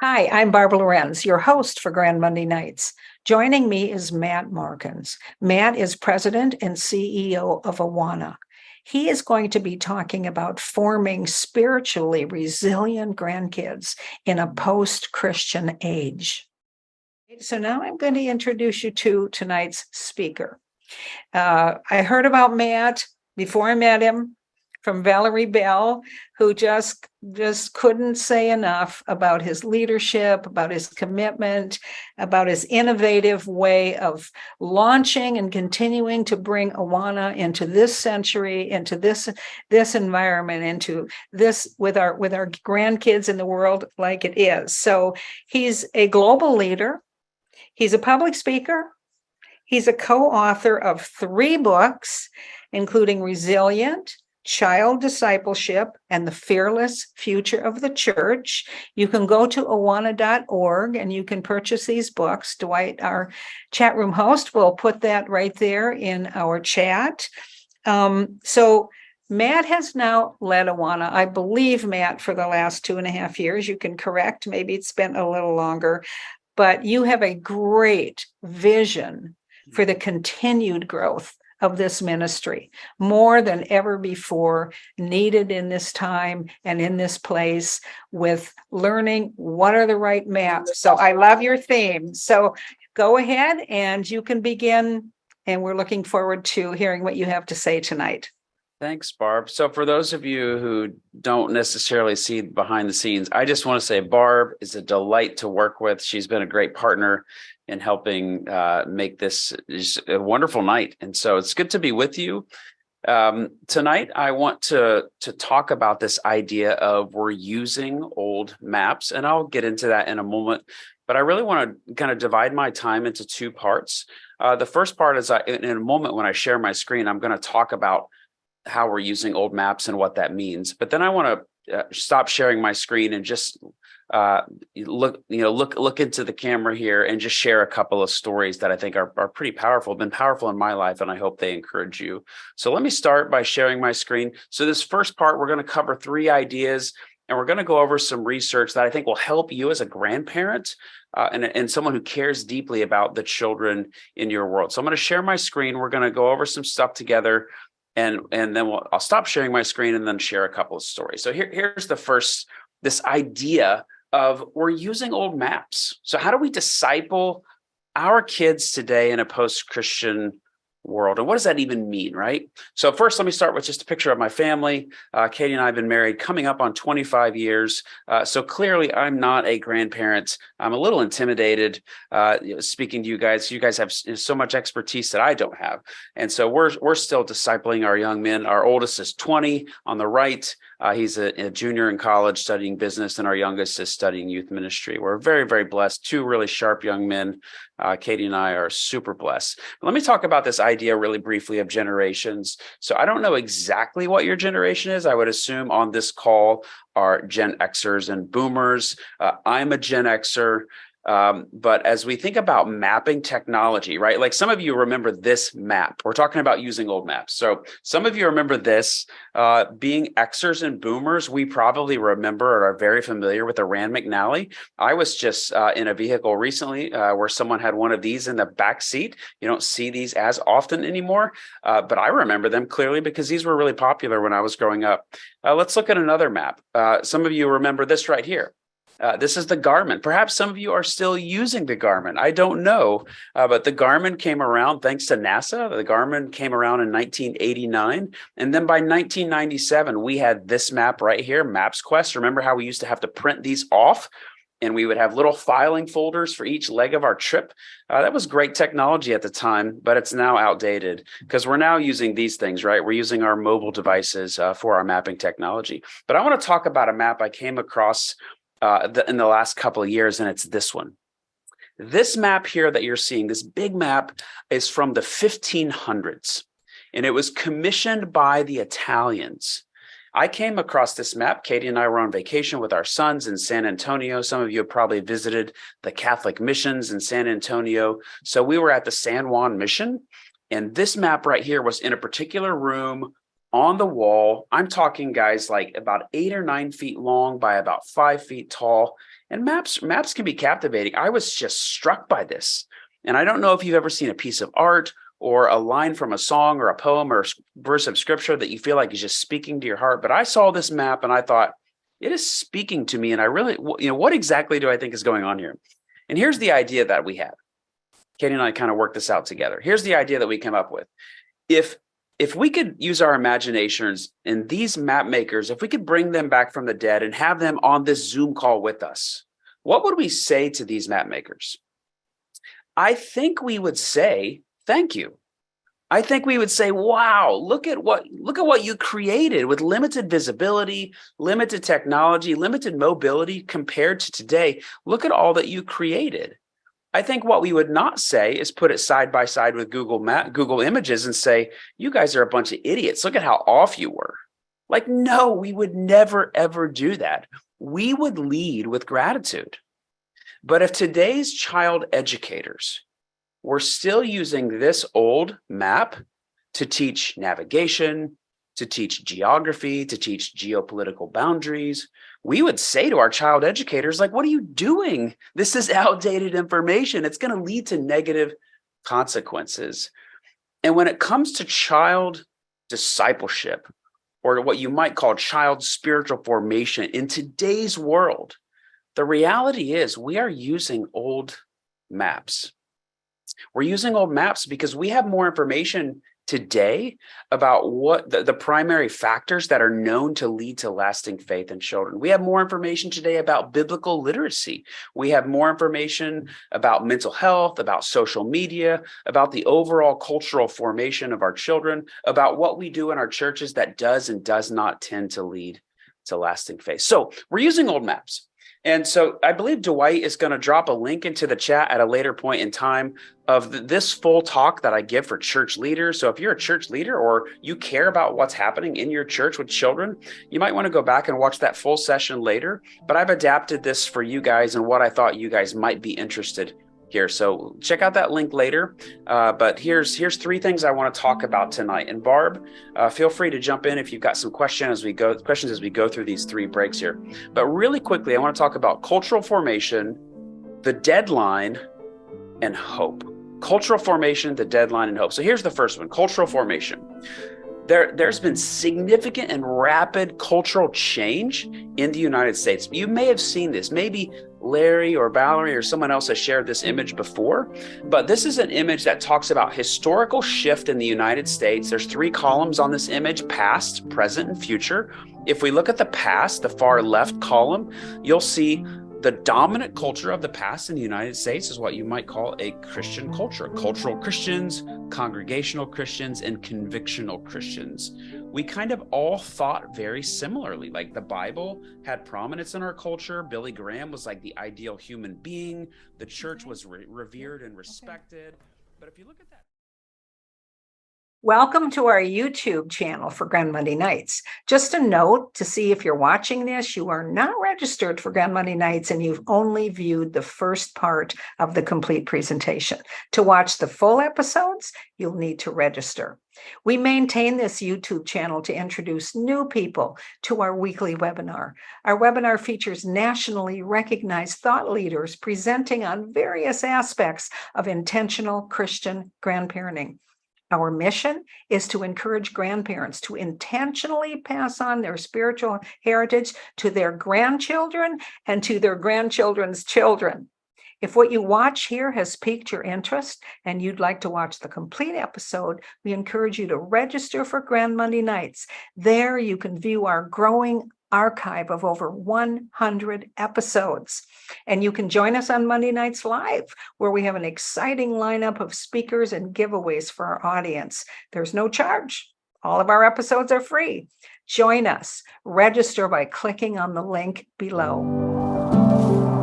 Hi, I'm Barbara Lorenz, your host for Grand Monday Nights. Joining me is Matt Markins. Matt is president and CEO of Awana. He is going to be talking about forming spiritually resilient grandkids in a post-Christian age. So now I'm going to introduce you to tonight's speaker. I heard about Matt before I met him from Valerie Bell, who just couldn't say enough about his leadership, about his commitment, about his innovative way of launching and continuing to bring Awana into this century, into this environment, into this with our grandkids in the world like it is. So he's a global leader. He's a public speaker. He's a co-author of 3 books, including Resilient, Child Discipleship, and The Fearless Future of the Church. You can go to awana.org and you can purchase these books. Dwight, our chat room host, will put that right there in our chat. So Matt has now led Awana, I believe, Matt, for the last 2.5 years. You can correct, maybe it's been a little longer, but you have a great vision for the continued growth of this ministry, more than ever before, needed in this time and in this place, with learning what are the right maps. So I love your theme. So go ahead and you can begin, and we're looking forward to hearing what you have to say tonight. Thanks, Barb. So for those of you who don't necessarily see behind the scenes, I just want to say Barb is a delight to work with. She's been a great partner in helping make this a wonderful night. And so it's good to be with you. Tonight, I want to talk about this idea of we're using old maps, and I'll get into that in a moment. But I really want to kind of divide my time into 2 parts. The first part is in a moment when I share my screen, I'm going to talk about how we're using old maps and what that means. But then I want to stop sharing my screen and just look into the camera here and just share a couple of stories that I think are pretty powerful, been powerful in my life, and I hope they encourage you. So let me start by sharing my screen. So this first part, we're going to cover 3 ideas, and we're going to go over some research that I think will help you as a grandparent and someone who cares deeply about the children in your world. So I'm going to share my screen. We're going to go over some stuff together. And then I'll stop sharing my screen and then share a couple of stories. So here's the first, this idea of we're using old maps. So how do we disciple our kids today in a post-Christian world? And what does that even mean, right? So first, let me start with just a picture of my family. Katie and I have been married coming up on 25 years. So clearly, I'm not a grandparent. I'm a little intimidated speaking to you guys. You guys have so much expertise that I don't have. And so we're still discipling our young men. Our oldest is 20 on the right. He's a junior in college studying business, and our youngest is studying youth ministry. We're very, very blessed. 2 really sharp young men. Katie and I are super blessed. Let me talk about this idea really briefly of generations. So I don't know exactly what your generation is. I would assume on this call are Gen Xers and Boomers. I'm a Gen Xer. But as we think about mapping technology, right? Like some of you remember this map. We're talking about using old maps. So some of you remember this. Being Xers and Boomers, we probably remember or are very familiar with the Rand McNally. I was just in a vehicle recently where someone had one of these in the back seat. You don't see these as often anymore, but I remember them clearly because these were really popular when I was growing up. Let's look at another map. Some of you remember this right here. This is the Garmin. Perhaps some of you are still using the Garmin. I don't know, but the Garmin came around thanks to NASA. The Garmin came around in 1989. And then by 1997, we had this map right here, MapsQuest. Remember how we used to have to print these off? And we would have little filing folders for each leg of our trip. That was great technology at the time, but it's now outdated because we're now using these things, right? We're using our mobile devices for our mapping technology. But I want to talk about a map I came across in the last couple of years, and it's this one. This map here that you're seeing, this big map, is from the 1500s, and it was commissioned by the Italians. I came across this map. Katie and I were on vacation with our sons in San Antonio. Some of you have probably visited the Catholic missions in San Antonio. So we were at the San Juan mission, and this map right here was in a particular room on the wall. I'm talking, guys, like about 8 or 9 feet long by about 5 feet tall. And maps can be captivating. I was just struck by this. And I don't know if you've ever seen a piece of art or a line from a song or a poem or a verse of scripture that you feel like is just speaking to your heart. But I saw this map and I thought, it is speaking to me. And I really, what exactly do I think is going on here? And here's the idea that we had. Katie and I kind of worked this out together. Here's the idea that we came up with. If we could use our imaginations and these map makers, if we could bring them back from the dead and have them on this Zoom call with us, what would we say to these map makers? I think we would say, thank you. I think we would say, wow, look at what you created with limited visibility, limited technology, limited mobility compared to today. Look at all that you created. I think what we would not say is put it side by side with Google Images and say, you guys are a bunch of idiots. Look at how off you were. Like, no, we would never, ever do that. We would lead with gratitude. But if today's child educators were still using this old map to teach navigation, to teach geography, to teach geopolitical boundaries, we would say to our child educators, like, what are you doing? This is outdated information. It's going to lead to negative consequences. And when it comes to child discipleship, or what you might call child spiritual formation in today's world, the reality is we are using old maps. We're using old maps because we have more information today about what the primary factors that are known to lead to lasting faith in children. We have more information today about biblical literacy. We have more information about mental health, about social media, about the overall cultural formation of our children, about what we do in our churches that does and does not tend to lead to lasting faith. So we're using old maps. And so I believe Dwight is going to drop a link into the chat at a later point in time of this full talk that I give for church leaders. So if you're a church leader or you care about what's happening in your church with children, you might want to go back and watch that full session later. But I've adapted this for you guys and what I thought you guys might be interested here. So check out that link later. But here's three things I want to talk about tonight. And Barb, feel free to jump in if you've got some questions as we go through these three breaks here. But really quickly, I want to talk about cultural formation, the deadline, and hope. Cultural formation, the deadline, and hope. So here's the first one, cultural formation. There's been significant and rapid cultural change in the United States. You may have seen this. Maybe Larry or Valerie or someone else has shared this image before, but this is an image that talks about historical shift in the United States. There's three columns on this image: past, present, and future. If we look at the past, the far left column, you'll see the dominant culture of the past in the United States is what you might call a Christian culture. Cultural Christians, congregational Christians, and convictional Christians. We kind of all thought very similarly. Like the Bible had prominence in our culture. Billy Graham was like the ideal human being. The church was revered and respected. But if you look at that. Welcome to our YouTube channel for Grand Monday Nights. Just a note to see if you're watching this, you are not registered for Grand Monday Nights and you've only viewed the first part of the complete presentation. To watch the full episodes, you'll need to register. We maintain this YouTube channel to introduce new people to our weekly webinar. Our webinar features nationally recognized thought leaders presenting on various aspects of intentional Christian grandparenting. Our mission is to encourage grandparents to intentionally pass on their spiritual heritage to their grandchildren and to their grandchildren's children. If what you watch here has piqued your interest and you'd like to watch the complete episode, we encourage you to register for Grand Monday Nights. There you can view our growing archive of over 100 episodes. And you can join us on Monday Nights Live, where we have an exciting lineup of speakers and giveaways for our audience. There's no charge. All of our episodes are free. Join us. Register by clicking on the link below.